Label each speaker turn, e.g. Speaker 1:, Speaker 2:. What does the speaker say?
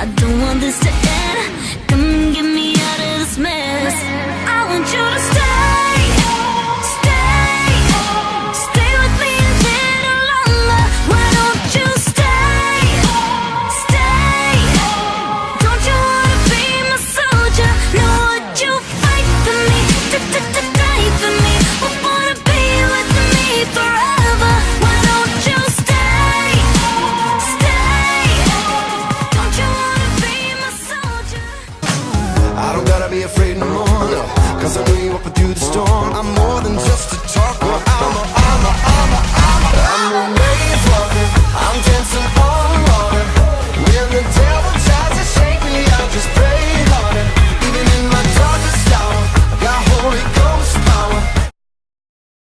Speaker 1: I don't want this to end. Come and get me out of this mess. I want you to stay, stay, stay with me a little longer. Why don't you stay, stay? Don't you wanna be my soldier? No, would you fight for me, die for me? Would wanna be with me forever? Why don't you stay, stay? Don't you wanna be my soldier?
Speaker 2: I don't gotta be afraid no more, no, 'cause I knew you up and through the storm.